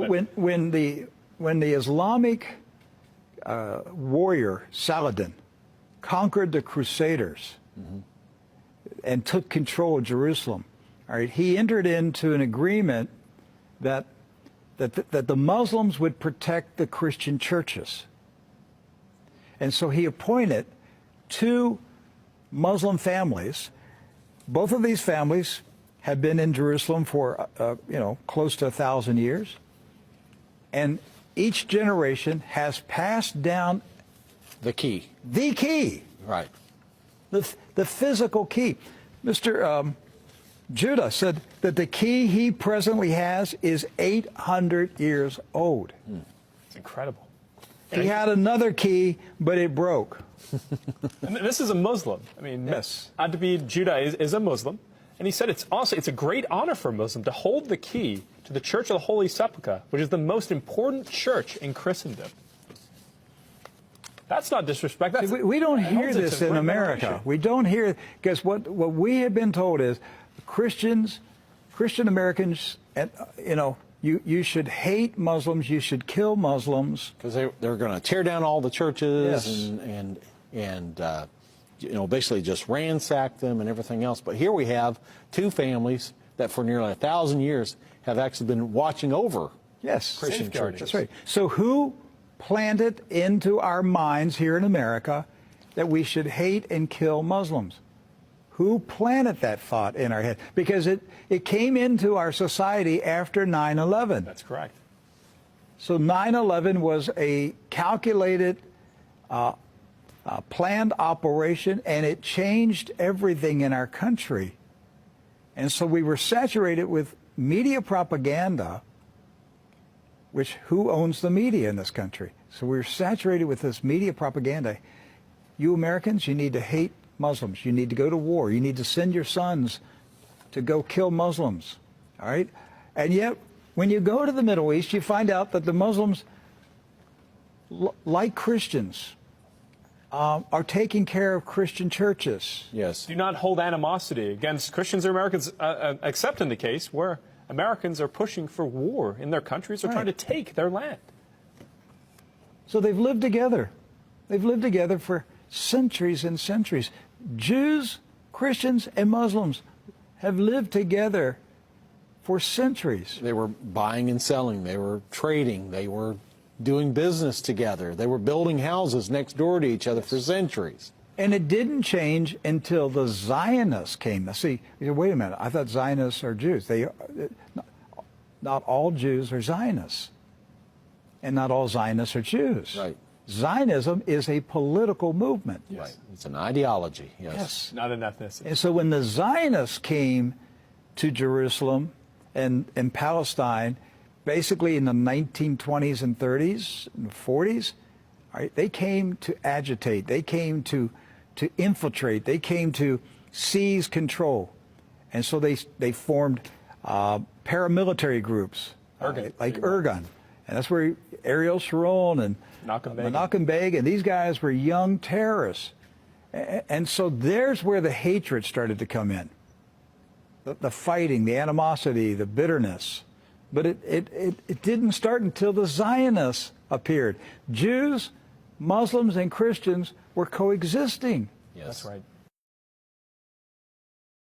When the Islamic warrior Saladin conquered the Crusaders and took control of Jerusalem, all right, he entered into an agreement that the Muslims would protect the Christian churches. And so he appointed two Muslim families. Both of these families have been in Jerusalem for, close to 1,000 years. And each generation has passed down the key. The key. Right. The physical key. Mr. Judah said that the key he presently has is 800 years old. It's incredible. He had another key, but it broke. And this is a Muslim. I mean, yes. Adbi Judah is a Muslim. And he said it's a great honor for a Muslim to hold the key to the Church of the Holy Sepulchre, which is the most important church in Christendom. That's not disrespect. That's, we don't hear this in America. We don't hear, because what we have been told is Christian Americans, you should hate Muslims, you should kill Muslims. Because they're going to tear down all the churches and basically just ransack them and everything else. But here we have two families that for nearly 1,000 years have actually been watching over Christian churches. That's right. So who planted into our minds here in America that we should hate and kill Muslims? Who planted that thought in our head? Because it came into our society after 9/11. That's correct. So 9/11 was a calculated, planned operation, and it changed everything in our country. And so we were saturated with media propaganda, which who owns the media in this country? So we were saturated with this media propaganda. You Americans, you need to hate Muslims. You need to go to war. You need to send your sons to go kill Muslims. All right? And yet, when you go to the Middle East, you find out that the Muslims, like Christians, are taking care of Christian churches. Yes. Do not hold animosity against Christians or Americans, except in the case where Americans are pushing for war in their countries or trying to take their land. So they've lived together. They've lived together for centuries and centuries. Jews, Christians, and Muslims have lived together for centuries. They were buying and selling. They were trading. They were doing business together. They were building houses next door to each other for centuries. And it didn't change until the Zionists came. Now, see, you say, wait a minute, I thought Zionists are Jews. Not all Jews are Zionists. And not all Zionists are Jews. Right. Zionism is a political movement. Yes. Right. It's an ideology. Yes. Not an ethnicity. And so when the Zionists came to Jerusalem and Palestine, basically in the 1920s and 30s and 40s, all right, they came to agitate. They came to infiltrate. They came to seize control. And so they formed paramilitary groups, like Irgun. And that's where Ariel Sharon and Menachem Begin, and these guys were young terrorists. And so there's where the hatred started to come in. The fighting, the animosity, the bitterness. But it didn't start until the Zionists appeared. Jews, Muslims, and Christians were coexisting. Yes. That's right.